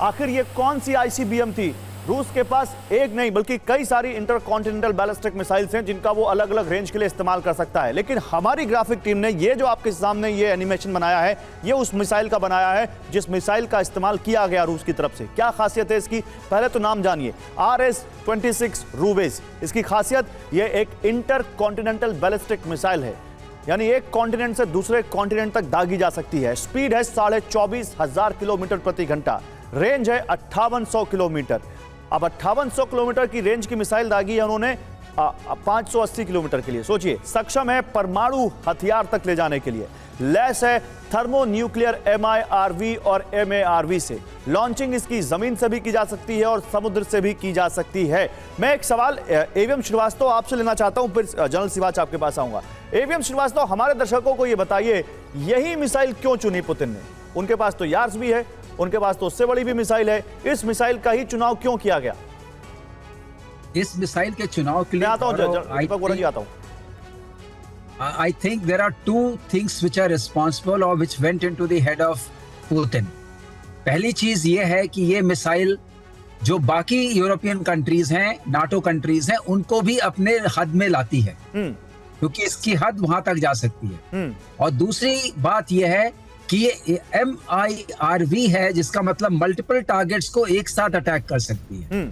आखिर ये कौन सी आईसीबीएम थी? रूस के पास एक नहीं बल्कि कई सारी इंटरकॉन्टिनेंटल बैलिस्टिक मिसाइल्स हैं जिनका वो अलग अलग रेंज के लिए इस्तेमाल कर सकता है। लेकिन हमारी ग्राफिक टीम ने ये जो आपके सामने ये एनिमेशन बनाया है, ये उस मिसाइल का बनाया है जिस मिसाइल का इस्तेमाल किया गया रूस की तरफ से। क्या खासियत है इसकी? पहले तो नाम जानिए, RS-26 रूवेस। इसकी खासियत ये एक इंटरकॉन्टिनेंटल बैलिस्टिक मिसाइल है, यानी एक कॉन्टिनेंट से दूसरे कॉन्टिनेंट तक दागी जा सकती है। स्पीड है 24,500 किलोमीटर प्रति घंटा, रेंज है 5800 किलोमीटर। अब 5800 किलोमीटर की रेंज की मिसाइल दागी है उन्होंने 580 किलोमीटर के लिए। सोचिए, सक्षम है परमाणु हथियार तक ले जाने के लिए, लैस है थर्मो न्यूक्लियर MIRV और MARV से। लॉन्चिंग इसकी जमीन से भी की जा सकती है और समुद्र से भी की जा सकती है। मैं एक सवाल AVM श्रीवास्तव आपसे लेना चाहता हूं, फिर जनरल सिवाच आपके पास आऊंगा। AVM श्रीवास्तव, हमारे दर्शकों को यह बताइए, यही मिसाइल क्यों चुनी पुतिन ने? उनके पास तो यार्स भी है, उनके पास तो उससे बड़ी भी मिसाइल है, इस मिसाइल का ही चुनाव क्यों किया गया? इस मिसाइल के चुनाव के लिए आता हूं। I think there are two things which are responsible or which went into the head of Putin. पहली चीज ये है कि ये मिसाइल जो बाकी यूरोपियन कंट्रीज हैं, नाटो कंट्रीज हैं, उनको भी अपने हद में लाती है, क्योंकि इसकी हद वहां तक जा सकती है। और दूसरी बात यह है कि ये MIRV है, जिसका मतलब मल्टीपल टारगेट्स को एक साथ अटैक कर सकती है।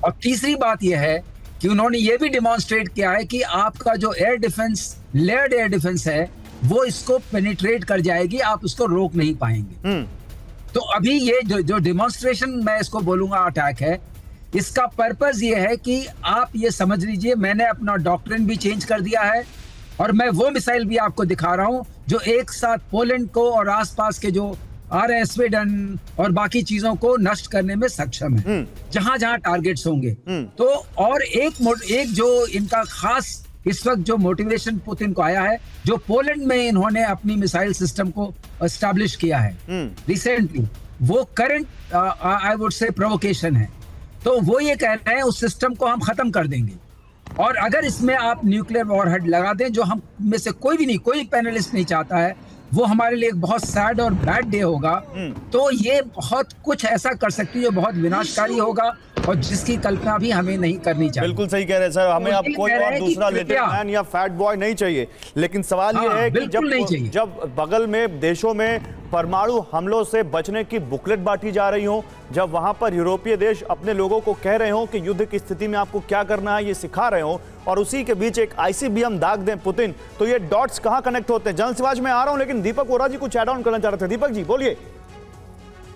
और तीसरी बात यह है कि उन्होंने ये भी डिमॉन्स्ट्रेट किया है कि आपका जो air defence, layered air defence है, वो इसको पेनिट्रेट कर जाएगी, आप उसको रोक नहीं पाएंगे। तो अभी ये जो डिमॉन्स्ट्रेशन, मैं इसको बोलूंगा अटैक है, इसका पर्पस ये है कि आप ये समझ लीजिए, मैंने अपना डॉक्ट्रिन भी चेंज कर दिया है और मैं वो मिसाइल भी आपको दिखा रहा हूं जो एक साथ पोलैंड को और आसपास के जो स्वीडन और बाकी चीजों को नष्ट करने में सक्षम है, जहां जहां टारगेट्स होंगे। तो और एक जो इनका खास इस वक्त जो मोटिवेशन पुतिन को आया है, जो पोलैंड में इन्होंने अपनी मिसाइल सिस्टम को एस्टैब्लिश किया है रिसेंटली, वो current I would say provocation है। तो वो ये कह रहे हैं उस सिस्टम को हम खत्म कर देंगे, और अगर इसमें आप न्यूक्लियर वॉरहेड लगा दें, जो हम में से कोई पैनलिस्ट नहीं चाहता है, वो हमारे लिए एक बहुत सैड और बैड डे होगा। तो ये बहुत कुछ ऐसा कर सकती है जो बहुत विनाशकारी होगा और जिसकी कल्पना भी हमें नहीं करनी चाहिए। बिल्कुल सही कह रहे हैं सर, हमें अब कोई और दूसरा लिटिल मैन या फैट बॉय नहीं चाहिए। लेकिन सवाल ये है कि जब बगल में देशों में परमाणु हमलों से बचने की बुकलेट बांटी जा रही हो, जब वहां पर यूरोपीय देश अपने लोगों को कह रहे हो कि युद्ध की स्थिति में आपको क्या करना है ये सिखा रहे हो, और उसी के बीच एक आईसीबीएम दाग दें पुतिन, तो ये डॉट्स कहां कनेक्ट होते हैं? जनरल सिवाज में आ रहा हूं, लेकिन दीपक वोरा जी कुछ ऐड ऑन करना चाह रहे थे। दीपक जी बोलिए।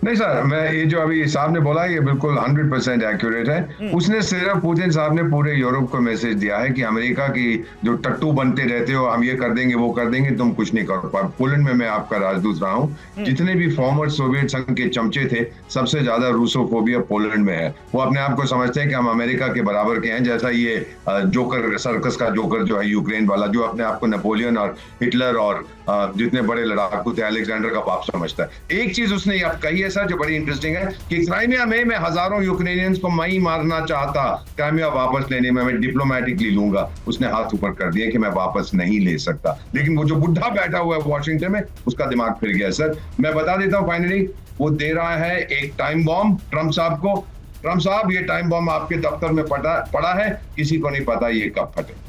नहीं सर, मैं ये जो अभी साहब ने बोला ये बिल्कुल 100% एक्यूरेट है। उसने सिर्फ पुतिन साहब ने पूरे यूरोप को मैसेज दिया है कि अमेरिका की जो टट्टू बनते रहते हो, हम ये कर देंगे वो कर देंगे, तुम कुछ नहीं कर पाओ। पोलैंड में मैं आपका राजदूत रहा हूँ, जितने भी फॉर्मर सोवियत संघ के चमचे थे, सबसे ज्यादा रूसोफोबिया पोलैंड में है। वो अपने आप को समझते हैं कि हम अमेरिका के बराबर के हैं, जैसा ये जोकर, सर्कस का जोकर जो है यूक्रेन वाला, जो अपने आप को नेपोलियन और हिटलर और जितने बड़े लड़ाकू थे अलेक्जेंडर का बाप समझता है। एक चीज उसने कही है सर जो बड़ी इंटरेस्टिंग है कि क्राइमिया में मैं हजारों यूक्रेनियंस को मैं ही मारना चाहता, क्राइमिया वापस लेने में मैं डिप्लोमेटिकली लूंगा। उसने हाथ ऊपर कर दिया कि मैं वापस नहीं ले सकता। लेकिन वो जो बुढ़ा बैठा हुआ है वॉशिंगटन में, उसका दिमाग फिर गया सर। मैं बता देता हूं फाइनली, वो दे रहा है एक टाइम बॉम्ब ट्रंप साहब को। ट्रंप साहब, ये टाइम बॉम्ब आपके दफ्तर में पड़ा है, किसी को नहीं पता ये कब फटे।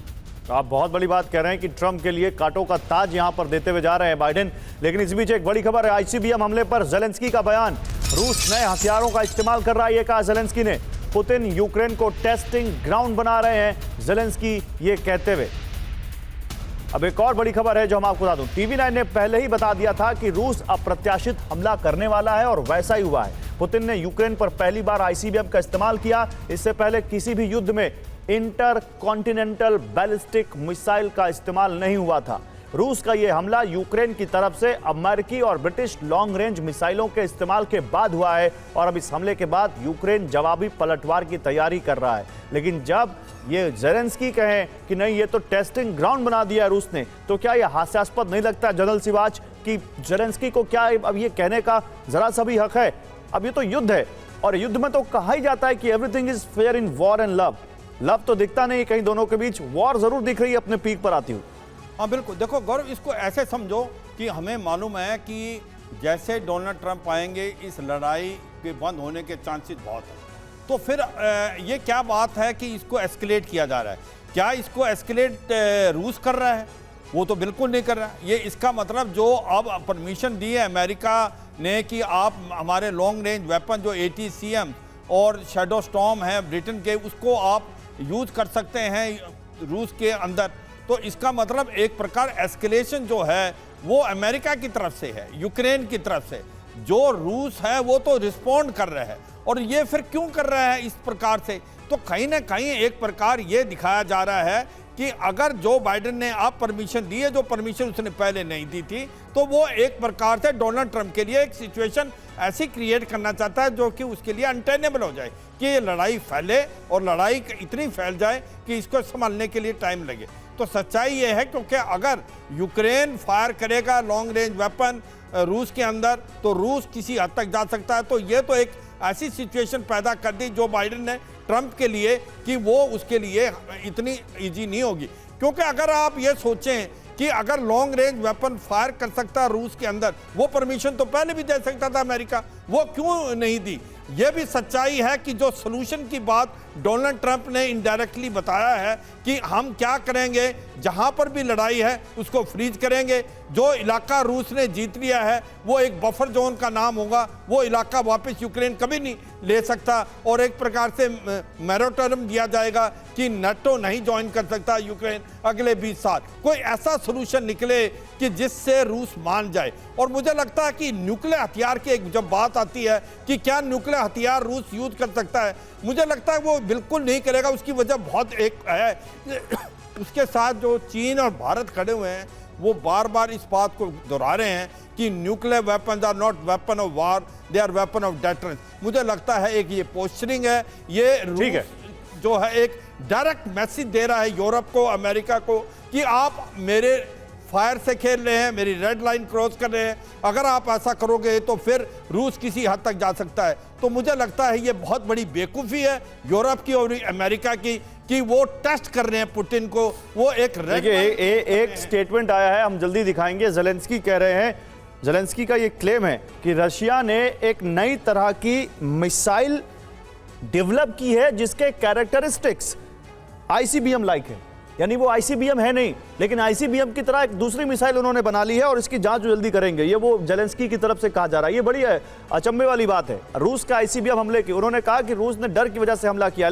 आप बहुत बड़ी बात कह रहे हैं कि ट्रंप के लिए कांटों का ताज यहां पर देते हुए जा रहे हैं बाइडेन। लेकिन इस बीच एक बड़ी खबर है, आईसीबीएम हमले पर ज़ेलेंस्की का बयान। रूस नए हथियारों का इस्तेमाल कर रहा है, ये कहा ज़ेलेंस्की ने। पुतिन यूक्रेन को टेस्टिंग ग्राउंड बना रहे हैं, ज़ेलेंस्की ये कहते हुए। अब एक और बड़ी खबर है जो हम आपको बता दूं, TV9 ने पहले ही बता दिया था कि रूस अप्रत्याशित हमला करने वाला है, और वैसा ही हुआ है। पुतिन ने यूक्रेन पर पहली बार आईसीबीएम का इस्तेमाल किया। इससे पहले किसी भी युद्ध में इंटरकॉन्टिनेंटल बैलिस्टिक मिसाइल का इस्तेमाल नहीं हुआ था। रूस का यह हमला यूक्रेन की तरफ से अमेरिकी और ब्रिटिश लॉन्ग रेंज मिसाइलों के इस्तेमाल के बाद हुआ है, और अब इस हमले के बाद यूक्रेन जवाबी पलटवार की तैयारी कर रहा है। लेकिन जब ये ज़ेलेंस्की कहें कि नहीं ये तो टेस्टिंग ग्राउंड बना दिया रूस ने, तो क्या यह हास्यास्पद नहीं लगता जनरल सिवाच कि ज़ेलेंस्की को क्या अब ये कहने का जरा सा भी हक है? अब ये तो युद्ध है, और युद्ध में तो कहा ही जाता है कि everything is fair in war and love. Love तो दिखता नहीं कहीं दोनों के बीच, वॉर जरूर दिख रही है अपने पीक पर आती हुई। हाँ बिल्कुल, देखो गौरव, इसको ऐसे समझो कि हमें मालूम है कि जैसे डोनाल्ड ट्रंप आएंगे, इस लड़ाई के बंद होने के चांसेस बहुत हैं। तो फिर ये क्या बात है कि इसको एस्केलेट किया जा रहा है? क्या इसको एस्केलेट रूस कर रहा है? वो तो बिल्कुल नहीं कर रहा है। ये इसका मतलब जो अब परमिशन दी है अमेरिका ने कि आप हमारे लॉन्ग रेंज वेपन जो ATCM और शैडो स्टॉर्म है ब्रिटेन के, उसको आप यूज कर सकते हैं रूस के अंदर, तो इसका मतलब एक प्रकार एस्केलेशन जो है वो अमेरिका की तरफ से है, यूक्रेन की तरफ से। जो रूस है वो तो रिस्पॉन्ड कर रहा है, और ये फिर क्यों कर रहा है इस प्रकार से? तो कहीं ना कहीं एक प्रकार ये दिखाया जा रहा है कि अगर जो बाइडेन ने अब परमिशन दी है, जो परमिशन उसने पहले नहीं दी थी, तो वो एक प्रकार से डोनाल्ड ट्रंप के लिए एक सिचुएशन ऐसी क्रिएट करना चाहता है जो कि उसके लिए अनटेनेबल हो जाए, कि ये लड़ाई फैले और लड़ाई इतनी फैल जाए कि इसको संभालने के लिए टाइम लगे। तो सच्चाई ये है, क्योंकि अगर यूक्रेन फायर करेगा लॉन्ग रेंज वेपन रूस के अंदर, तो रूस किसी हद तक जा सकता है। तो ये तो एक ऐसी सिचुएशन पैदा कर दी जो बाइडेन ने ट्रंप के लिए, कि वो उसके लिए इतनी इजी नहीं होगी। क्योंकि अगर आप ये सोचें कि अगर लॉन्ग रेंज वेपन फायर कर सकता है रूस के अंदर, वो परमिशन तो पहले भी दे सकता था अमेरिका, वो क्यों नहीं दी? ये भी सच्चाई है कि जो सोल्यूशन की बात डोनाल्ड ट्रंप ने इनडायरेक्टली बताया है कि हम क्या करेंगे, जहां पर भी लड़ाई है उसको फ्रीज करेंगे। जो इलाका रूस ने जीत लिया है वो एक बफर जोन का नाम होगा, वो इलाका वापस यूक्रेन कभी नहीं ले सकता, और एक प्रकार से मैरोटरम दिया जाएगा कि नाटो नहीं ज्वाइन कर सकता यूक्रेन अगले 20 साल। कोई ऐसा सोल्यूशन निकले कि जिससे रूस मान जाए। और मुझे लगता है कि न्यूक्लियर हथियार की एक जब बात आती है कि क्या न्यूक्लियर हथियार रूस यूज कर सकता है, मुझे लगता है वो बिल्कुल नहीं करेगा। उसकी वजह बहुत एक है, उसके साथ जो चीन और भारत खड़े हुए हैं वो बार बार इस बात को दोहरा रहे हैं कि nuclear weapons are not weapon of war, they are weapon of deterrence. मुझे लगता है एक ये पोस्चरिंग है, ये रूस जो है एक डायरेक्ट मैसेज दे रहा है यूरोप को, अमेरिका को, कि आप मेरे फायर से खेल रहे हैं, मेरी रेड लाइन क्रॉस कर रहे हैं। अगर आप ऐसा करोगे तो फिर रूस किसी हद तक जा सकता है। तो मुझे लगता है ये बहुत बड़ी बेवकूफ़ी है यूरोप की और अमेरिका की कि वो टेस्ट कर रहे हैं पुतिन को। वो एक एक स्टेटमेंट आया है, हम जल्दी दिखाएंगे। ज़ेलेंस्की कह रहे हैं, ज़ेलेंस्की का ये क्लेम है कि रशिया ने एक नई तरह की मिसाइल डेवलप की है जिसके कैरेक्टरिस्टिक्स ICBM लाइक है। यानी वो ICBM है नहीं, लेकिन ICBM की तरह एक दूसरी मिसाइल उन्होंने बना ली है और इसकी जांच जल्दी करेंगे। ये वो ज़ेलेंस्की की तरफ से कहा जा रहा है। ये बड़ी अचंभे वाली बात है। रूस का ICBM हमले की, उन्होंने कहा कि रूस ने डर की वजह से हमला किया।